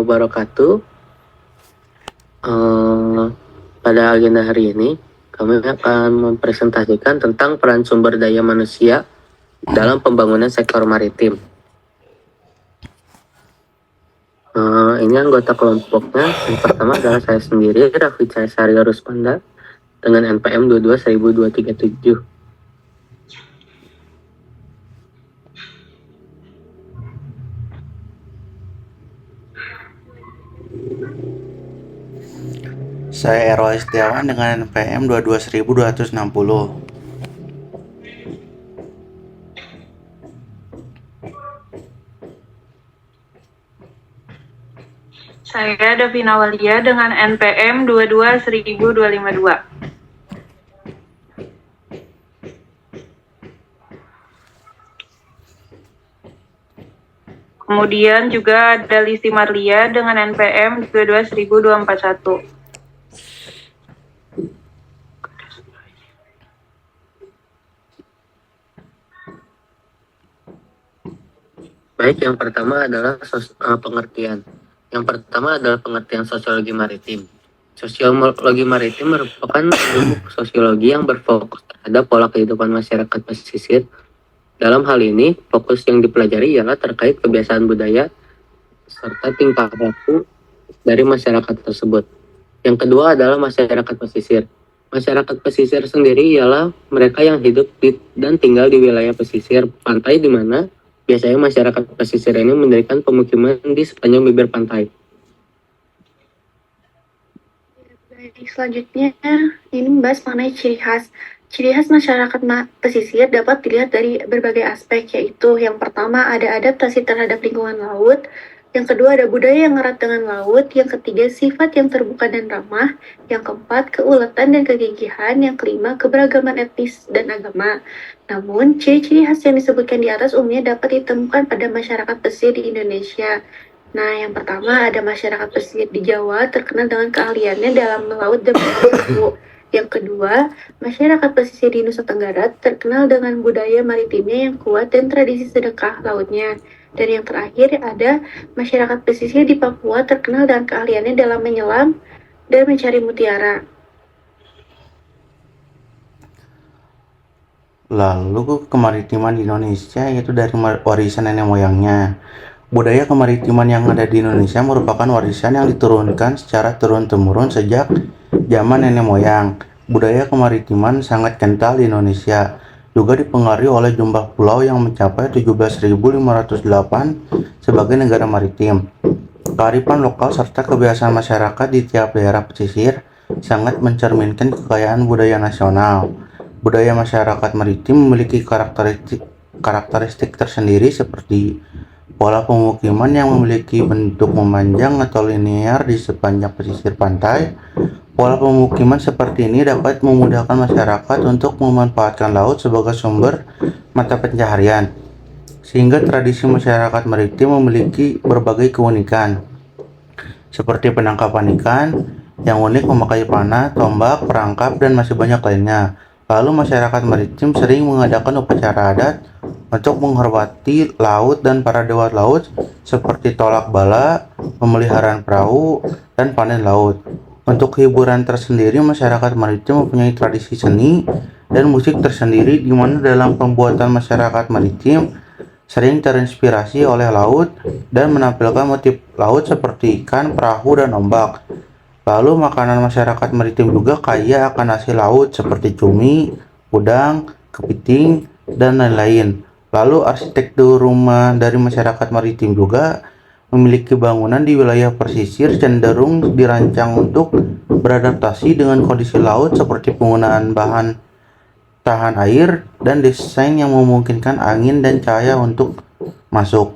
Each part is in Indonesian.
wabarakatuh. Pada agenda hari ini, kami akan mempresentasikan tentang peran sumber daya manusia dalam pembangunan sektor maritim. Ini anggota kelompoknya. Yang pertama adalah saya sendiri, Raffi Caesaryo Ruspanda, dengan NPM 22.1237. Saya Eroi Setiawan dengan NPM 22260. Saya Davina Walia dengan NPM 22152. Kemudian juga ada Lisi Marlia dengan NPM 22141. Baik, yang pertama adalah pengertian. Yang pertama adalah pengertian sosiologi maritim. Sosiologi maritim merupakan ilmu sosiologi yang berfokus terhadap pola kehidupan masyarakat pesisir. Dalam hal ini, fokus yang dipelajari ialah terkait kebiasaan budaya serta tingkah laku dari masyarakat tersebut. Yang kedua adalah masyarakat pesisir. Masyarakat pesisir sendiri ialah mereka yang hidup dan tinggal di wilayah pesisir pantai, di mana biasanya masyarakat pesisir ini mendirikan pemukiman di sepanjang bibir pantai. Baik, selanjutnya ini membahas mengenai ciri khas. Ciri khas masyarakat pesisir dapat dilihat dari berbagai aspek, yaitu yang pertama ada adaptasi terhadap lingkungan laut, yang kedua ada budaya yang erat dengan laut, yang ketiga sifat yang terbuka dan ramah, yang keempat keuletan dan kegigihan, yang kelima keberagaman etnis dan agama. Namun, ciri-ciri khas yang disebutkan di atas umumnya dapat ditemukan pada masyarakat pesisir di Indonesia. Nah, yang pertama ada masyarakat pesisir di Jawa terkenal dengan keahliannya dalam melaut dan berburu. Yang kedua, masyarakat pesisir di Nusa Tenggara terkenal dengan budaya maritimnya yang kuat dan tradisi sedekah lautnya. Dan yang terakhir ada masyarakat pesisir di Papua terkenal dengan keahliannya dalam menyelam dan mencari mutiara. Lalu kemaritiman di Indonesia yaitu dari warisan nenek moyangnya. Budaya kemaritiman yang ada di Indonesia merupakan warisan yang diturunkan secara turun-temurun sejak zaman nenek moyang. Budaya kemaritiman sangat kental di Indonesia, juga dipengaruhi oleh jumlah pulau yang mencapai 17.508 sebagai negara maritim. Kearifan lokal serta kebiasaan masyarakat di tiap daerah pesisir sangat mencerminkan kekayaan budaya nasional. Budaya masyarakat maritim memiliki karakteristik tersendiri seperti pola pemukiman yang memiliki bentuk memanjang atau linear di sepanjang pesisir pantai. Pola pemukiman seperti ini dapat memudahkan masyarakat untuk memanfaatkan laut sebagai sumber mata pencaharian, sehingga tradisi masyarakat maritim memiliki berbagai keunikan, seperti penangkapan ikan yang unik memakai panah, tombak, perangkap, dan masih banyak lainnya. Lalu masyarakat maritim sering mengadakan upacara adat untuk menghormati laut dan para dewa laut seperti tolak bala, pemeliharaan perahu, dan panen laut. Untuk hiburan tersendiri, masyarakat maritim mempunyai tradisi seni dan musik tersendiri di mana dalam pembuatan masyarakat maritim sering terinspirasi oleh laut dan menampilkan motif laut seperti ikan, perahu, dan ombak. Lalu makanan masyarakat maritim juga kaya akan hasil laut seperti cumi, udang, kepiting, dan lain-lain. Lalu arsitektur rumah dari masyarakat maritim juga memiliki bangunan di wilayah pesisir cenderung dirancang untuk beradaptasi dengan kondisi laut seperti penggunaan bahan tahan air dan desain yang memungkinkan angin dan cahaya untuk masuk.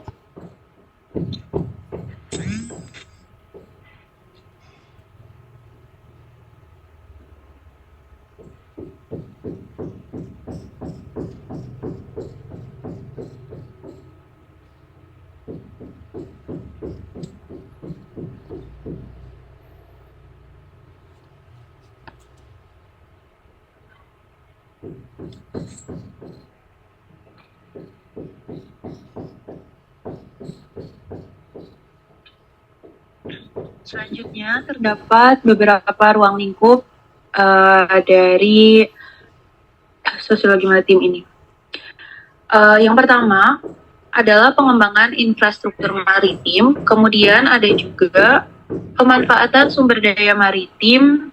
Selanjutnya terdapat beberapa ruang lingkup dari sosiologi maritim ini. Yang pertama adalah pengembangan infrastruktur maritim, kemudian ada juga pemanfaatan sumber daya maritim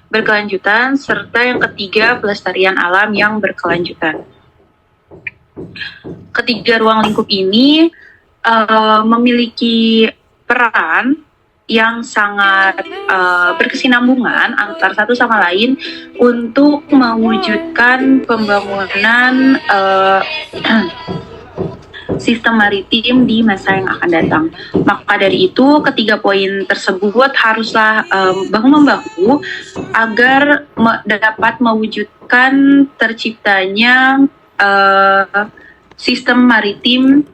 berkelanjutan, serta yang ketiga pelestarian alam yang berkelanjutan. Ketiga ruang lingkup ini memiliki peran yang sangat berkesinambungan antar satu sama lain untuk mewujudkan pembangunan sistem maritim di masa yang akan datang. Maka dari itu, ketiga poin tersebut haruslah bahu-membahu agar dapat mewujudkan terciptanya sistem maritim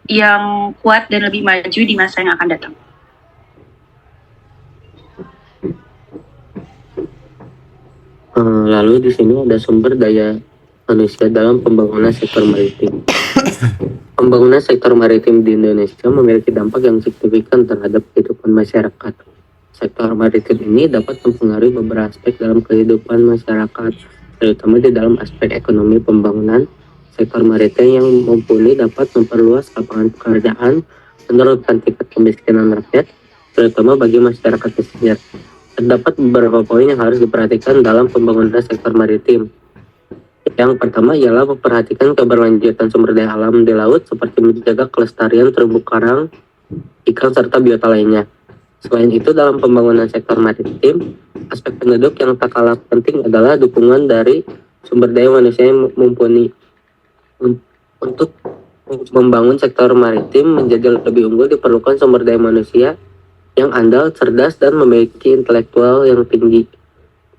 yang kuat dan lebih maju di masa yang akan datang. Lalu di sini ada sumber daya manusia dalam pembangunan sektor maritim. Pembangunan sektor maritim di Indonesia memiliki dampak yang signifikan terhadap kehidupan masyarakat. Sektor maritim ini dapat mempengaruhi beberapa aspek dalam kehidupan masyarakat, terutama di dalam aspek ekonomi pembangunan. Sektor maritim yang mumpuni dapat memperluas lapangan pekerjaan, menurunkan tingkat kemiskinan rakyat, terutama bagi masyarakat pesisir. Terdapat beberapa poin yang harus diperhatikan dalam pembangunan sektor maritim. Yang pertama ialah memperhatikan keberlanjutan sumber daya alam di laut seperti menjaga kelestarian terumbu karang, ikan, serta biota lainnya. Selain itu, dalam pembangunan sektor maritim, aspek penduduk yang tak kalah penting adalah dukungan dari sumber daya manusia yang mumpuni. Untuk membangun sektor maritim menjadi lebih unggul diperlukan sumber daya manusia yang andal, cerdas, dan memiliki intelektual yang tinggi.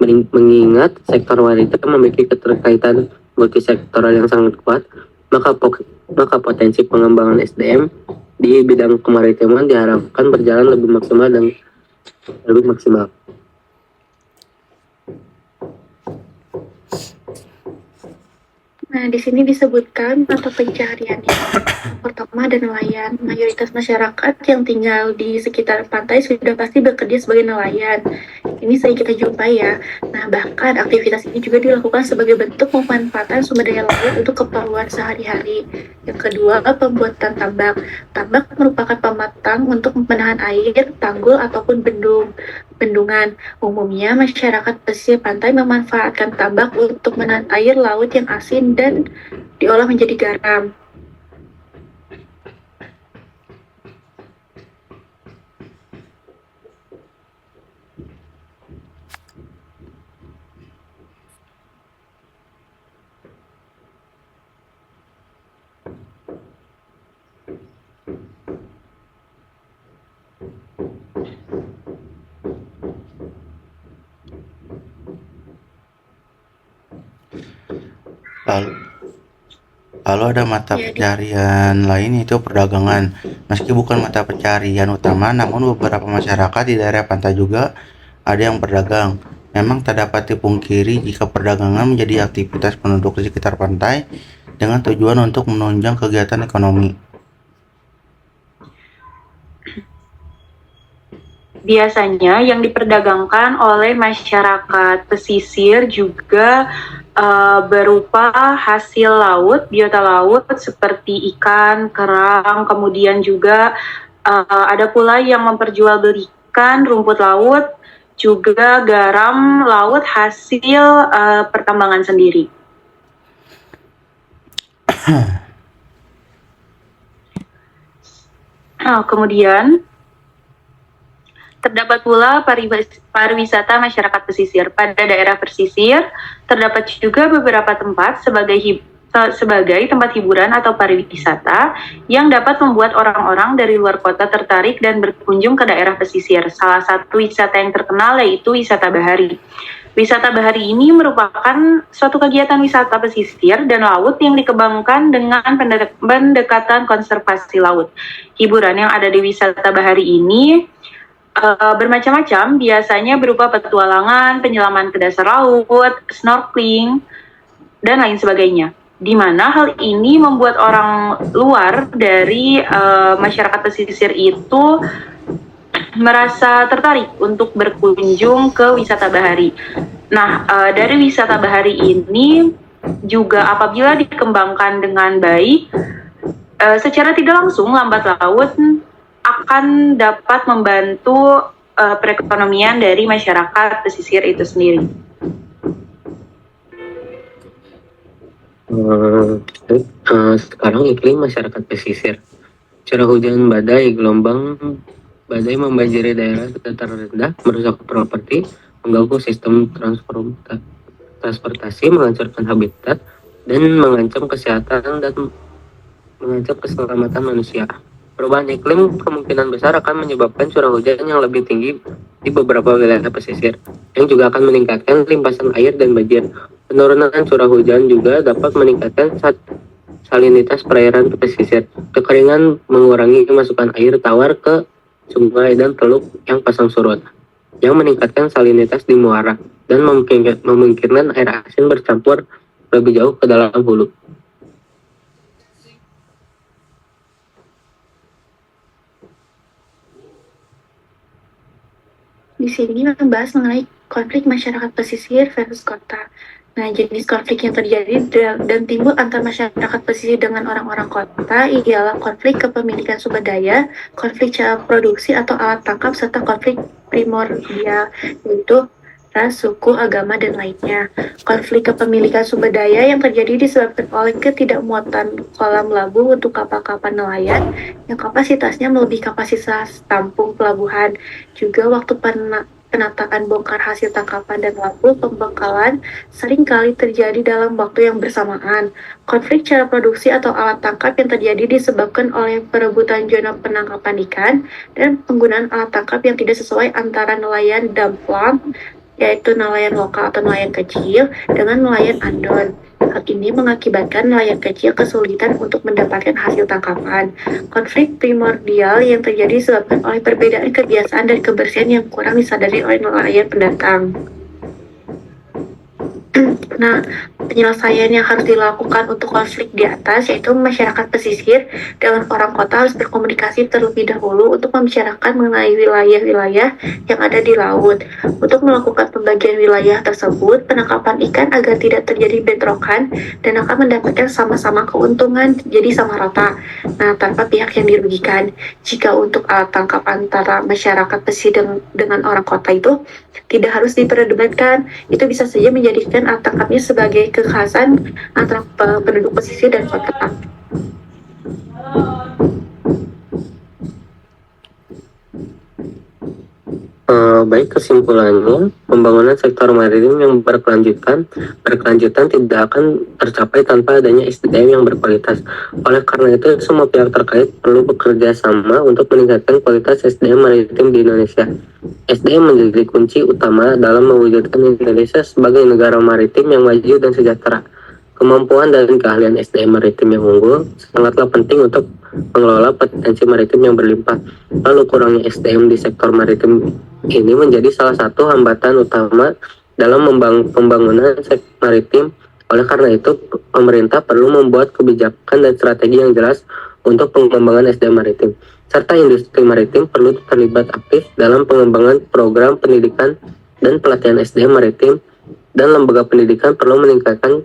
Mengingat sektor maritim memiliki keterkaitan multisektoral yang sangat kuat, maka potensi pengembangan SDM di bidang kemaritiman diharapkan berjalan lebih maksimal. Nah, di sini disebutkan mata pencahariannya. Yang pertama ada nelayan. Mayoritas masyarakat yang tinggal di sekitar pantai sudah pasti bekerja sebagai nelayan. Ini sering kita jumpai ya. Nah, bahkan aktivitas ini juga dilakukan sebagai bentuk pemanfaatan sumber daya laut untuk keperluan sehari-hari. Yang kedua, pembuatan tambak. Tambak merupakan pematang untuk menahan air, tanggul, ataupun bendungan. Umumnya, masyarakat pesisir pantai memanfaatkan tambak untuk menahan air laut yang asin dan diolah menjadi garam. Lalu ada mata pencarian lain yaitu perdagangan. Meski bukan mata pencarian utama, namun beberapa masyarakat di daerah pantai juga ada yang berdagang. Memang tak dapat dipungkiri jika perdagangan menjadi aktivitas penduduk di sekitar pantai dengan tujuan untuk menunjang kegiatan ekonomi. Biasanya yang diperdagangkan oleh masyarakat pesisir juga berupa hasil laut, biota laut seperti ikan, kerang, kemudian juga ada pula yang memperjualbelikan rumput laut, juga garam laut hasil pertambangan sendiri. Kemudian terdapat pula pariwisata masyarakat pesisir. Pada daerah pesisir, terdapat juga beberapa tempat sebagai tempat hiburan atau pariwisata yang dapat membuat orang-orang dari luar kota tertarik dan berkunjung ke daerah pesisir. Salah satu wisata yang terkenal yaitu wisata bahari. Wisata bahari ini merupakan suatu kegiatan wisata pesisir dan laut yang dikembangkan dengan pendekatan konservasi laut. Hiburan yang ada di wisata bahari ini bermacam-macam, biasanya berupa petualangan, penyelaman ke dasar laut, snorkeling, dan lain sebagainya. Di mana hal ini membuat orang luar dari masyarakat pesisir itu merasa tertarik untuk berkunjung ke wisata bahari. Nah, dari wisata bahari ini juga apabila dikembangkan dengan baik, secara tidak langsung lambat laut akan dapat membantu perekonomian dari masyarakat pesisir itu sendiri. Sekarang iklim masyarakat pesisir. Curah hujan badai, gelombang badai membanjiri daerah dataran rendah, merusak properti, mengganggu sistem transportasi, menghancurkan habitat, dan mengancam kesehatan dan mengancam keselamatan manusia. Perubahan iklim kemungkinan besar akan menyebabkan curah hujan yang lebih tinggi di beberapa wilayah pesisir, yang juga akan meningkatkan limpasan air dan banjir. Penurunan curah hujan juga dapat meningkatkan salinitas perairan pesisir. Kekeringan mengurangi masukan air tawar ke sungai dan teluk yang pasang surut, yang meningkatkan salinitas di muara dan memungkinkan air asin bercampur lebih jauh ke dalam hulu. Di sini membahas mengenai konflik masyarakat pesisir versus kota. Nah, jenis konflik yang terjadi dan timbul antar masyarakat pesisir dengan orang-orang kota ialah konflik kepemilikan sumber daya, konflik cara produksi atau alat tangkap, serta konflik primordial, yaitu ras, suku, agama, dan lainnya. Konflik kepemilikan sumber daya yang terjadi disebabkan oleh ketidakmuatan kolam labu untuk kapal-kapal nelayan yang kapasitasnya melebihi kapasitas tampung pelabuhan. Juga waktu penataan bongkar hasil tangkapan dan labu pembengkalan seringkali terjadi dalam waktu yang bersamaan. Konflik cara produksi atau alat tangkap yang terjadi disebabkan oleh perebutan zona penangkapan ikan dan penggunaan alat tangkap yang tidak sesuai antara nelayan damplam, yaitu nelayan lokal atau nelayan kecil, dengan nelayan andon. Hal ini mengakibatkan nelayan kecil kesulitan untuk mendapatkan hasil tangkapan. Konflik primordial yang terjadi disebabkan oleh perbedaan kebiasaan dan kebersihan yang kurang disadari oleh nelayan pendatang. Nah, penyelesaian yang harus dilakukan untuk konflik di atas yaitu masyarakat pesisir dengan orang kota harus berkomunikasi terlebih dahulu untuk membicarakan mengenai wilayah-wilayah yang ada di laut. Untuk melakukan pembagian wilayah tersebut, penangkapan ikan agar tidak terjadi bentrokan dan akan mendapatkan sama-sama keuntungan, jadi sama rata. Nah, tanpa pihak yang dirugikan. Jika untuk alat tangkap antara masyarakat pesisir dengan orang kota itu tidak harus diperdebatkan, itu bisa saja menjadikan alat tangkapnya sebagai kekhasan antara penduduk pesisir dan kota. Baik, kesimpulannya, pembangunan sektor maritim yang berkelanjutan tidak akan tercapai tanpa adanya SDM yang berkualitas. Oleh karena itu, semua pihak terkait perlu bekerja sama untuk meningkatkan kualitas SDM maritim di Indonesia. SDM menjadi kunci utama dalam mewujudkan Indonesia sebagai negara maritim yang maju dan sejahtera. Kemampuan dan keahlian SDM maritim yang unggul sangatlah penting untuk mengelola potensi maritim yang berlimpah. Lalu kurangnya SDM di sektor maritim ini menjadi salah satu hambatan utama dalam pembangunan sektor maritim. Oleh karena itu, pemerintah perlu membuat kebijakan dan strategi yang jelas untuk pengembangan SDM maritim. Serta industri maritim perlu terlibat aktif dalam pengembangan program pendidikan dan pelatihan SDM maritim, dan lembaga pendidikan perlu meningkatkan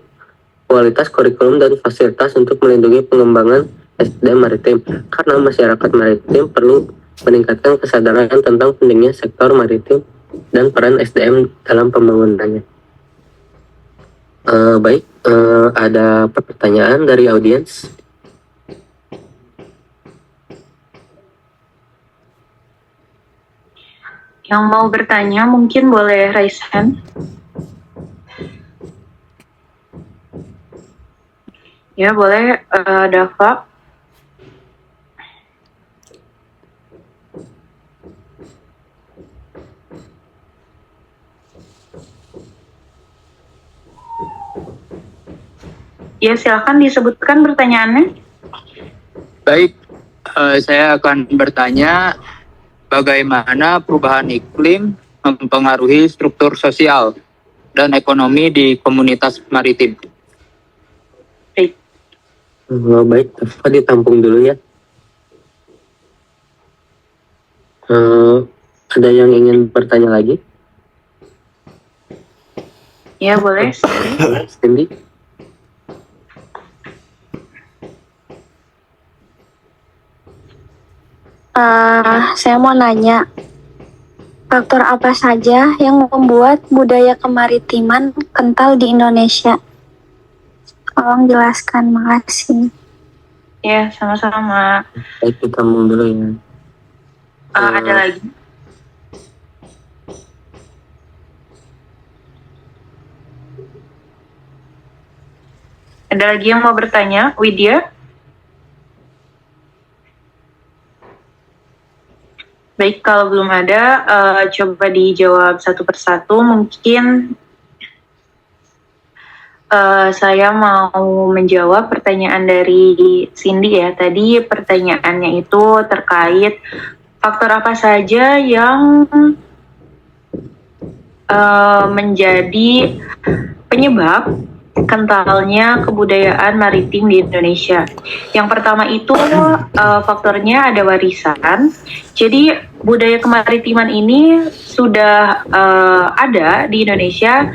kualitas kurikulum dan fasilitas untuk melindungi pengembangan SDM maritim, karena masyarakat maritim perlu meningkatkan kesadaran tentang pentingnya sektor maritim dan peran SDM dalam pembangunannya. Baik, ada pertanyaan dari audiens? Yang mau bertanya mungkin boleh raise hand. Ya, boleh, Dava. Ya, silakan disebutkan pertanyaannya. Baik, saya akan bertanya bagaimana perubahan iklim mempengaruhi struktur sosial dan ekonomi di komunitas maritim. Baik, Dava ditampung dulu ya. Ada yang ingin bertanya lagi? Ya, boleh. Cindy? Saya mau nanya, faktor apa saja yang membuat budaya kemaritiman kental di Indonesia? Tolong jelaskan, makasih. Ya, sama-sama. Baik, kita ngomong dulu ya. Ada lagi? Ada lagi yang mau bertanya? Widya? Baik, kalau belum ada, coba dijawab satu persatu. Mungkin saya mau menjawab pertanyaan dari Cindy ya. Tadi pertanyaannya itu terkait faktor apa saja yang menjadi penyebab kentalnya kebudayaan maritim di Indonesia. Yang pertama itu faktornya ada warisan. Jadi budaya kemaritiman ini sudah ada di Indonesia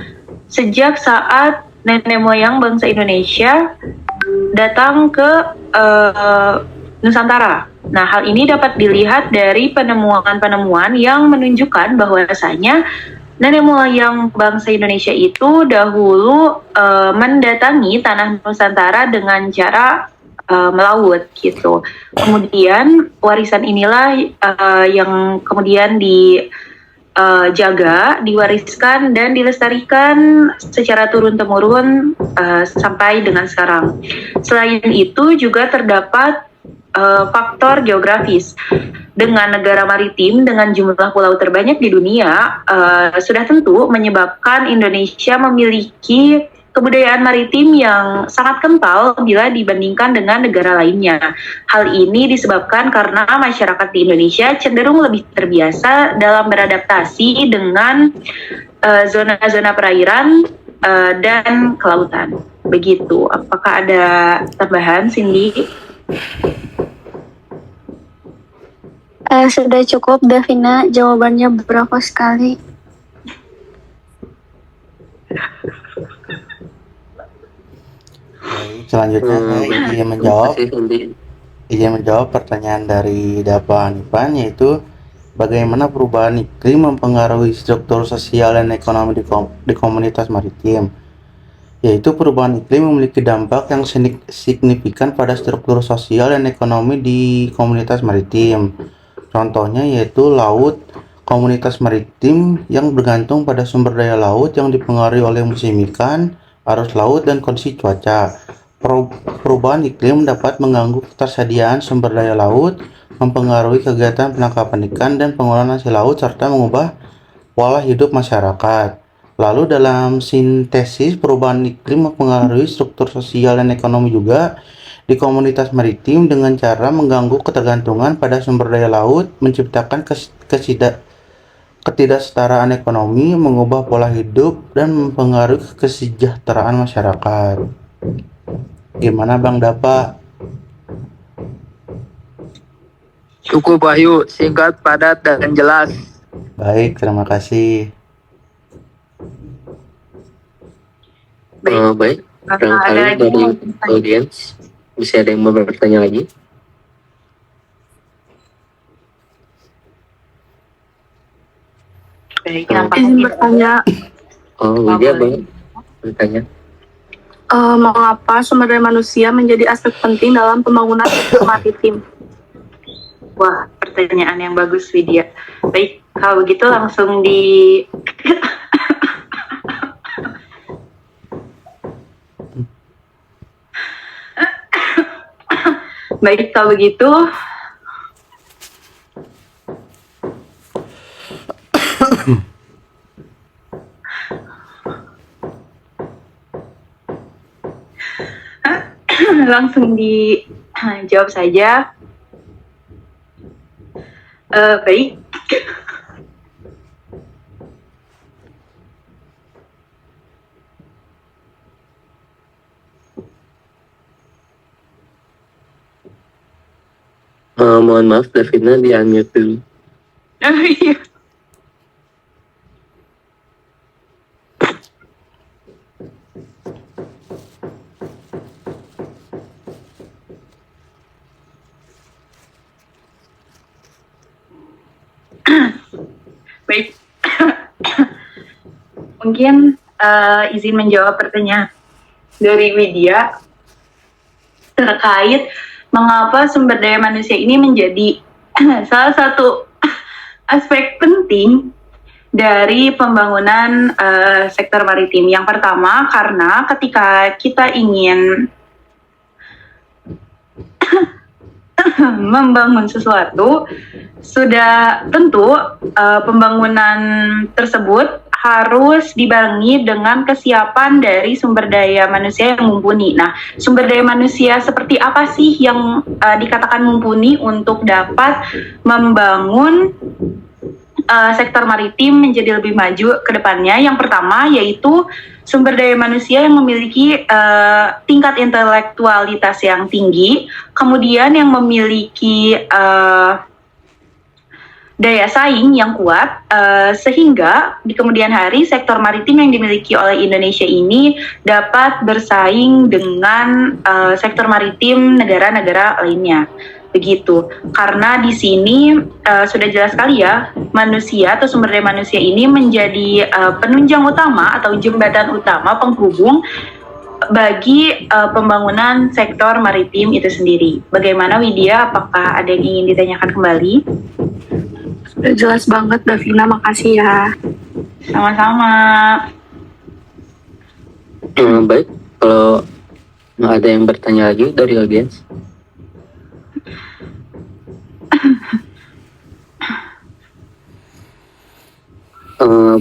sejak saat nenek moyang bangsa Indonesia datang ke Nusantara. Nah, hal ini dapat dilihat dari penemuan-penemuan yang menunjukkan bahwasanya nenek moyang bangsa Indonesia itu dahulu mendatangi tanah Nusantara dengan cara melaut gitu. Kemudian warisan inilah yang kemudian dijaga, diwariskan dan dilestarikan secara turun-temurun sampai dengan sekarang. Selain itu juga terdapat faktor geografis. Dengan negara maritim dengan jumlah pulau terbanyak di dunia, sudah tentu menyebabkan Indonesia memiliki kebudayaan maritim yang sangat kental bila dibandingkan dengan negara lainnya. Hal ini disebabkan karena masyarakat di Indonesia cenderung lebih terbiasa dalam beradaptasi dengan zona-zona perairan dan kelautan. Begitu. Apakah ada tambahan, Cindy? Sudah cukup, Davina. Jawabannya berapa sekali? Baik, selanjutnya saya izin menjawab pertanyaan dari Dapa Hanifan, yaitu bagaimana perubahan iklim mempengaruhi struktur sosial dan ekonomi di komunitas maritim. Yaitu perubahan iklim memiliki dampak yang signifikan pada struktur sosial dan ekonomi di komunitas maritim. Contohnya yaitu laut, komunitas maritim yang bergantung pada sumber daya laut yang dipengaruhi oleh musim ikan, arus laut, dan kondisi cuaca. Perubahan iklim dapat mengganggu ketersediaan sumber daya laut, mempengaruhi kegiatan penangkapan ikan dan pengolahan hasil laut, serta mengubah pola hidup masyarakat. Lalu dalam sintesis, perubahan iklim mempengaruhi struktur sosial dan ekonomi juga di komunitas maritim dengan cara mengganggu ketergantungan pada sumber daya laut, menciptakan ketidaksetaraan ekonomi, mengubah pola hidup, dan mempengaruhi kesejahteraan masyarakat. Gimana Bang Dapa? Cukup Wahyu, singkat, padat, dan jelas. Baik, terima kasih. Baik, barangkali Ada dari audiens bisa ada yang mau bertanya lagi? Baik, Izin bertanya, Widya boleh bertanya. mengapa sumber daya manusia menjadi aspek penting dalam pembangunan maritim? Wah, pertanyaan yang bagus, Widya. Baik, kalau begitu langsung di... Baik, kalau begitu... langsung dijawab saja. Baik. Mohon maaf, Davina di unmute dulu. Oh, iya. Baik. Mungkin izin menjawab pertanyaan dari Widya terkait mengapa sumber daya manusia ini menjadi salah satu aspek penting dari pembangunan sektor maritim. Yang pertama, karena ketika kita ingin membangun sesuatu, sudah tentu pembangunan tersebut harus dibarengi dengan kesiapan dari sumber daya manusia yang mumpuni. Nah, sumber daya manusia seperti apa sih yang dikatakan mumpuni untuk dapat membangun sektor maritim menjadi lebih maju ke depannya? Yang pertama yaitu sumber daya manusia yang memiliki tingkat intelektualitas yang tinggi, kemudian yang memiliki daya saing yang kuat, sehingga di kemudian hari sektor maritim yang dimiliki oleh Indonesia ini dapat bersaing dengan sektor maritim negara-negara lainnya. Begitu, karena di sini sudah jelas sekali ya, manusia atau sumber daya manusia ini menjadi penunjang utama atau jembatan utama penghubung bagi pembangunan sektor maritim itu sendiri. Bagaimana Widya, apakah ada yang ingin ditanyakan kembali? Udah jelas banget Davina, makasih ya. Sama-sama. Baik, kalau ada yang bertanya lagi dari audiens.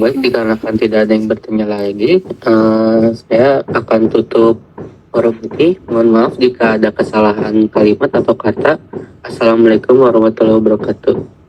Baik, dikarenakan tidak ada yang bertanya lagi, saya akan tutup forum ini. Mohon maaf jika ada kesalahan kalimat atau kata. Assalamualaikum warahmatullahi wabarakatuh.